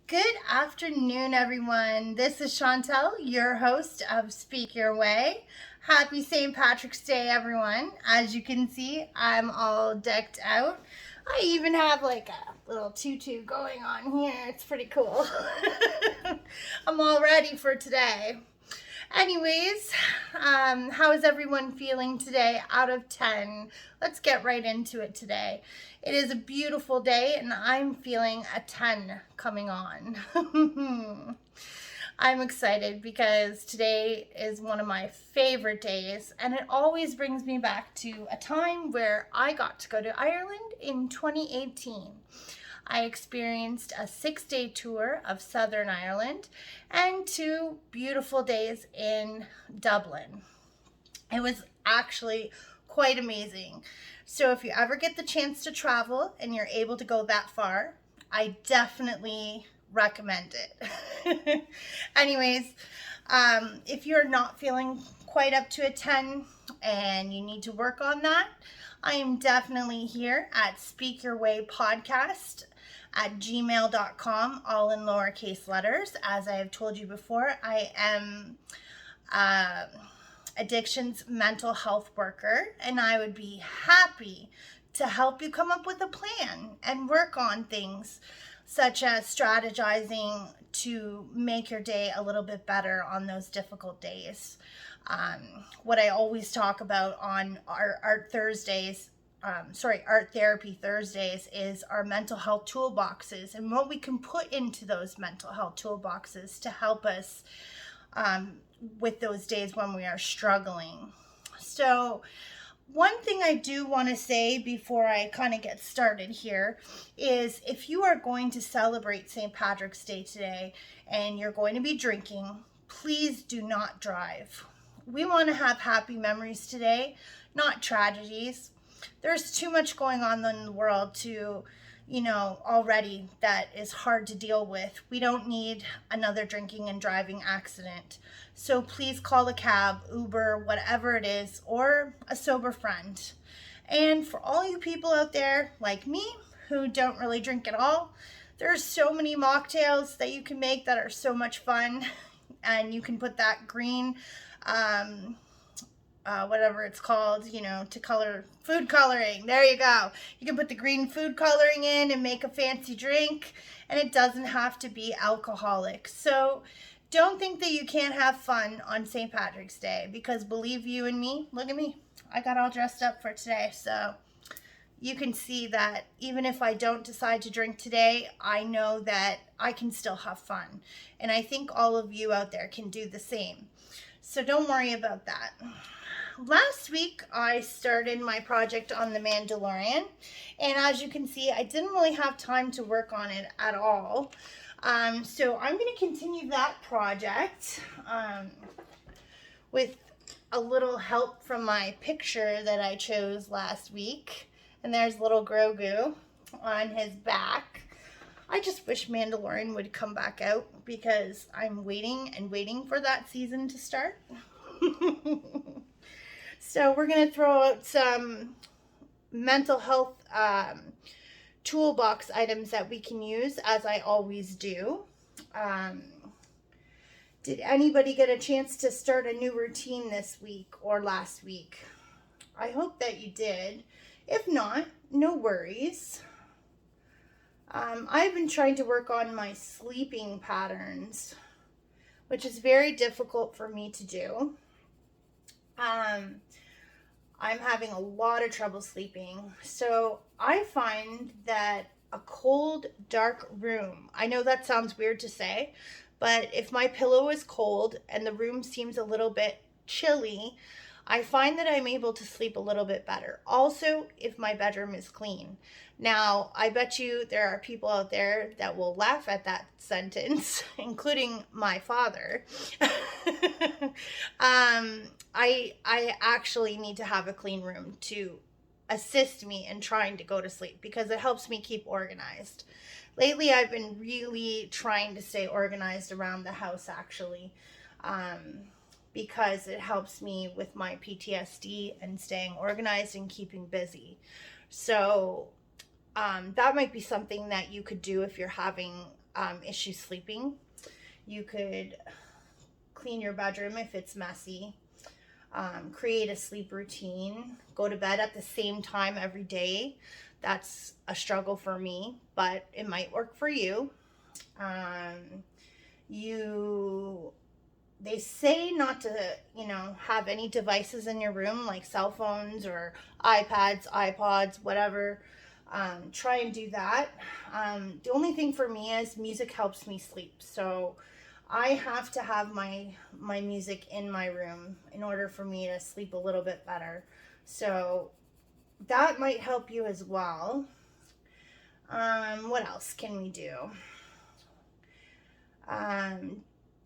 Good afternoon, everyone. This is Chantel, your host of Speak Your Way. Happy St. Patrick's Day, everyone. As you can see, I'm all decked out. I even have like a little tutu going on here. It's pretty cool. I'm all ready for today. Anyways, how is everyone feeling today out of 10? Let's get right into it today. It is a beautiful day and I'm feeling a 10 coming on. I'm excited because today is one of my favorite days and it always brings me back to a time where I got to go to Ireland in 2018. I experienced a 6-day tour of Southern Ireland and 2 beautiful days in Dublin. It was actually quite amazing. So if you ever get the chance to travel and you're able to go that far, I definitely recommend it. Anyways, if you're not feeling quite up to a 10 and you need to work on that, I am definitely here at Speak Your Way Podcast at gmail.com, all in lowercase letters. As I have told you before, I am addictions mental health worker, and I would be happy to help you come up with a plan and work on things such as strategizing to make your day a little bit better on those difficult days. What I always talk about on our Art Thursdays, Art Therapy Thursdays, is our mental health toolboxes and what we can put into those mental health toolboxes to help us with those days when we are struggling. So one thing I do want to say before I kind of get started here is if you are going to celebrate St. Patrick's Day today and you're going to be drinking, please do not drive. We want to have happy memories today, not tragedies. There's too much going on in the world to, already that is hard to deal with. We don't need another drinking and driving accident. So please call a cab, Uber, whatever it is, or a sober friend. And for all you people out there like me who don't really drink at all, there's so many mocktails that you can make that are so much fun. And you can put that green whatever it's called, to color, food coloring. There you go. You can put the green food coloring in and make a fancy drink, and it doesn't have to be alcoholic. So don't think that you can't have fun on St. Patrick's Day, because believe you and me, look at me. I got all dressed up for today, so you can see that even if I don't decide to drink today, I know that I can still have fun. And I think all of you out there can do the same. So don't worry about that. Last week, I started my project on The Mandalorian, and as you can see, I didn't really have time to work on it at all. So I'm going to continue that project with a little help from my picture that I chose last week. And there's little Grogu on his back. I just wish Mandalorian would come back out because I'm waiting and waiting for that season to start. So we're going to throw out some mental health toolbox items that we can use, as I always do. Did anybody get a chance to start a new routine this week or last week? I hope that you did. If not, no worries. I've been trying to work on my sleeping patterns, which is very difficult for me to do. I'm having a lot of trouble sleeping. So I find that a cold, dark room, I know that sounds weird to say, but if my pillow is cold and the room seems a little bit chilly, I find that I'm able to sleep a little bit better. Also, if my bedroom is clean. Now, I bet you there are people out there that will laugh at that sentence, including my father. I actually need to have a clean room to assist me in trying to go to sleep because it helps me keep organized. Lately, I've been really trying to stay organized around the house, actually. Because it helps me with my PTSD and staying organized and keeping busy. So that might be something that you could do if you're having issues sleeping. You could clean your bedroom if it's messy, create a sleep routine, go to bed at the same time every day. That's a struggle for me, but it might work for you. Um, you they say not to, have any devices in your room like cell phones or iPads, iPods, whatever. Try and do that. The only thing for me is music helps me sleep. So I have to have my music in my room in order for me to sleep a little bit better. So that might help you as well. What else can we do?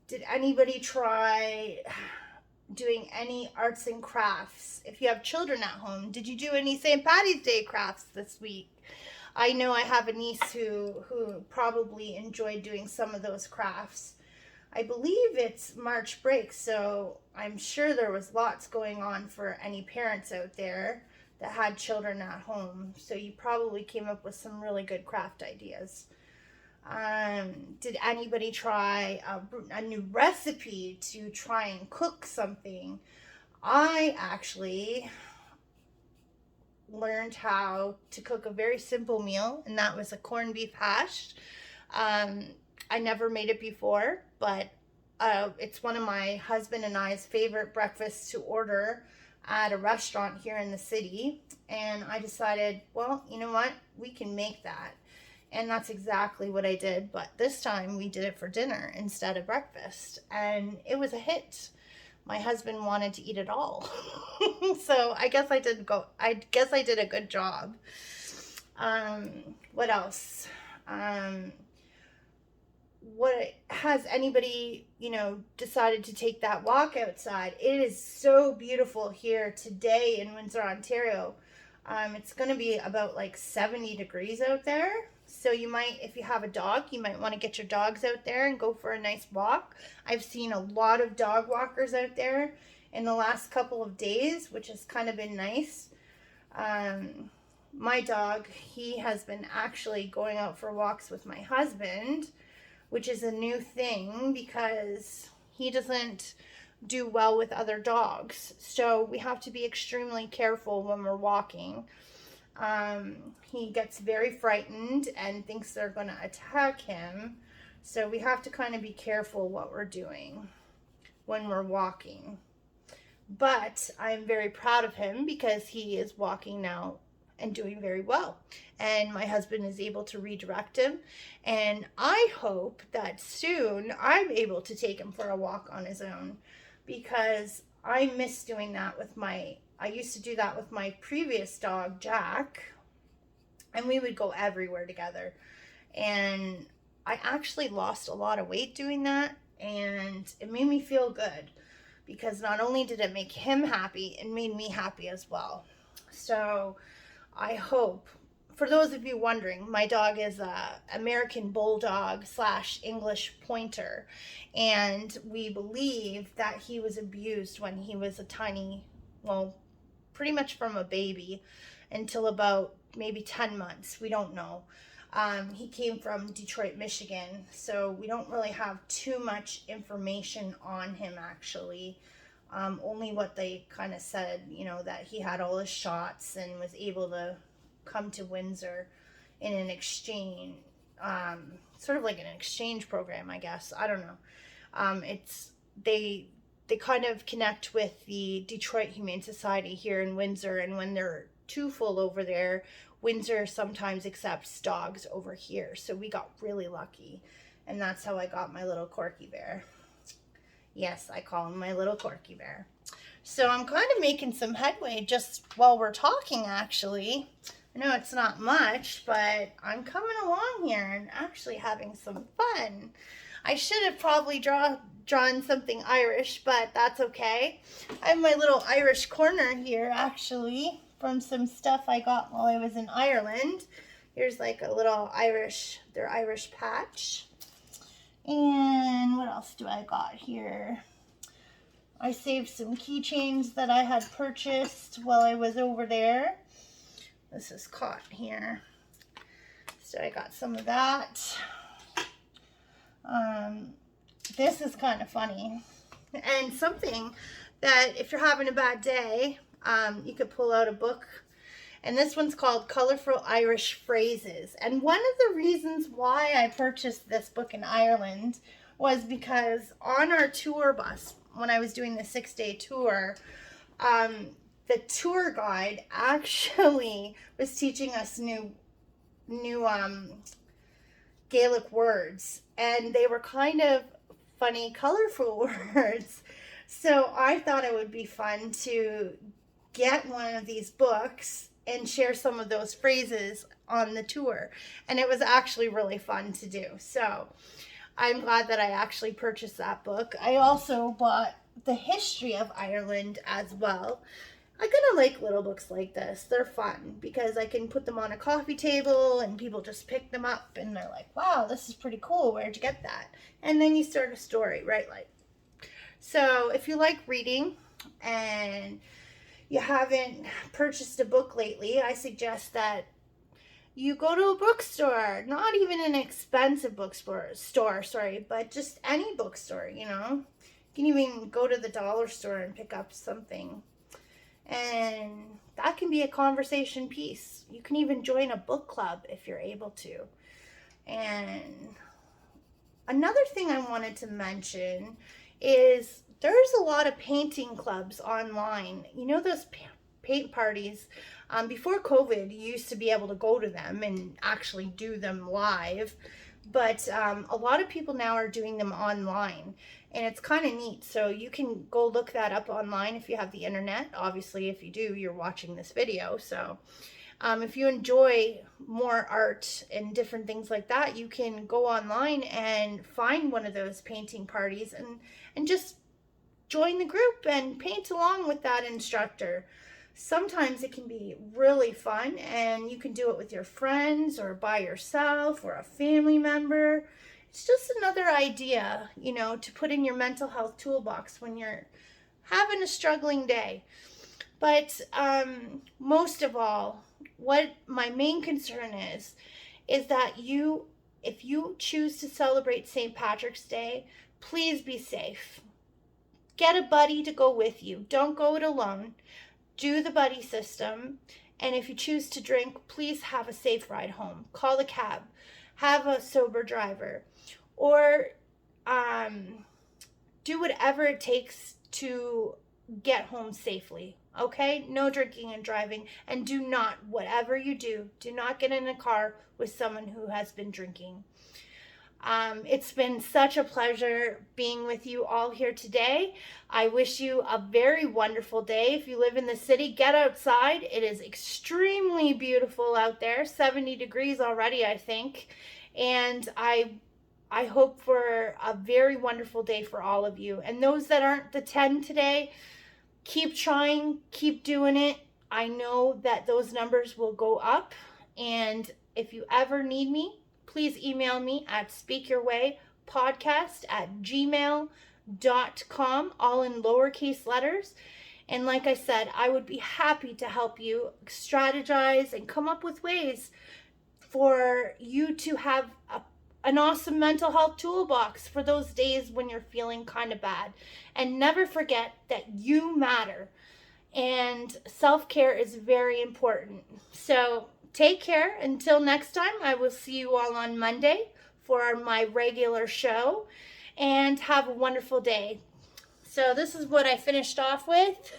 Did anybody try doing any arts and crafts? If you have children at home, did you do any St. Patty's Day crafts this week? I know I have a niece who probably enjoyed doing some of those crafts. I believe it's March break, so I'm sure there was lots going on for any parents out there that had children at home. So you probably came up with some really good craft ideas. Did anybody try a new recipe to try and cook something? I actually learned how to cook a very simple meal, and that was a corned beef hash. I never made it before, but it's one of my husband and I's favorite breakfasts to order at a restaurant here in the city. And I decided, well, you know what? We can make that. And that's exactly what I did. But this time we did it for dinner instead of breakfast. And it was a hit. My husband wanted to eat it all. So I guess I did a good job. What else? What has anybody, decided to take that walk outside? It is so beautiful here today in Windsor, Ontario. It's going to be about like 70 degrees out there. So you might, if you have a dog, you might want to get your dogs out there and go for a nice walk. I've seen a lot of dog walkers out there in the last couple of days, which has kind of been nice. My dog, he has been actually going out for walks with my husband, which is a new thing because he doesn't do well with other dogs. So we have to be extremely careful when we're walking. He gets very frightened and thinks they're going to attack him. So we have to kind of be careful what we're doing when we're walking. But I'm very proud of him because he is walking now and doing very well. And my husband is able to redirect him. And I hope that soon I'm able to take him for a walk on his own, because I miss doing that I used to do that with my previous dog, Jack, and we would go everywhere together. And I actually lost a lot of weight doing that, and it made me feel good because not only did it make him happy, it made me happy as well. So I hope, for those of you wondering, my dog is a American Bulldog / English Pointer, and we believe that he was abused when he was a tiny, pretty much from a baby until about maybe 10 months. We don't know. He came from Detroit, Michigan, so we don't really have too much information on him actually. Only what they kind of said, that he had all his shots and was able to come to Windsor in an exchange, sort of like an exchange program, I guess. I don't know. They kind of connect with the Detroit Humane Society here in Windsor, and when they're too full over there, Windsor sometimes accepts dogs over here. So we got really lucky, and that's how I got my little Corky bear. Yes, I call him my little Corky bear. So I'm kind of making some headway just while we're talking, actually. I know it's not much, but I'm coming along here and actually having some fun. I should have probably drawn something Irish, but that's okay. I have my little Irish corner here, actually, from some stuff I got while I was in Ireland. Here's like a little their Irish patch. And what else do I got here? I saved some keychains that I had purchased while I was over there. This is caught here. So I got some of that. this is kind of funny. And something that if you're having a bad day, you could pull out a book. And this one's called Colorful Irish Phrases. And one of the reasons why I purchased this book in Ireland was because on our tour bus, when I was doing the 6-day tour, the tour guide actually was teaching us new Gaelic words, and they were kind of funny, colorful words. So I thought it would be fun to get one of these books and share some of those phrases on the tour. And it was actually really fun to do. So I'm glad that I actually purchased that book. I also bought The History of Ireland as well. I kind of like little books like this. They're fun because I can put them on a coffee table and people just pick them up and they're like, wow, this is pretty cool. Where'd you get that? And then you start a story, right? Like, so if you like reading and you haven't purchased a book lately, I suggest that you go to a bookstore, not even an expensive bookstore, but just any bookstore, you know. You can even go to the dollar store and pick up something. And that can be a conversation piece. You can even join a book club if you're able to. And another thing I wanted to mention is there's a lot of painting clubs online. You know those paint parties? Before COVID, you used to be able to go to them and actually do them live. But a lot of people now are doing them online. And it's kind of neat. So you can go look that up online if you have the internet. Obviously, if you do, you're watching this video. So if you enjoy more art and different things like that, you can go online and find one of those painting parties and just join the group and paint along with that instructor. Sometimes it can be really fun, and you can do it with your friends or by yourself or a family member. It's just another idea, you know, to put in your mental health toolbox when you're having a struggling day. But most of all, what my main concern is that if you choose to celebrate St. Patrick's Day, please be safe. Get a buddy to go with you. Don't go it alone. Do the buddy system. And if you choose to drink, please have a safe ride home. Call a cab. Have a sober driver. Or do whatever it takes to get home safely. Okay? No drinking and driving. And do not, whatever you do not get in a car with someone who has been drinking. It's been such a pleasure being with you all here today. I wish you a very wonderful day. If you live in the city, get outside. It is extremely beautiful out there, 70 degrees already, I think. And I hope for a very wonderful day for all of you. And those that aren't the 10 today, keep trying, keep doing it. I know that those numbers will go up. And if you ever need me, please email me at speakyourwaypodcast@gmail.com, all in lowercase letters. And like I said, I would be happy to help you strategize and come up with ways for you to have an awesome mental health toolbox for those days when you're feeling kind of bad. And never forget that you matter. And self-care is very important. So take care. Until next time, I will see you all on Monday for my regular show. And have a wonderful day. So this is what I finished off with.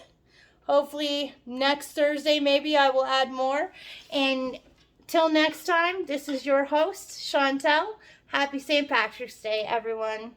Hopefully next Thursday, maybe I will add more. And till next time, this is your host, Chantel. Happy St. Patrick's Day, everyone.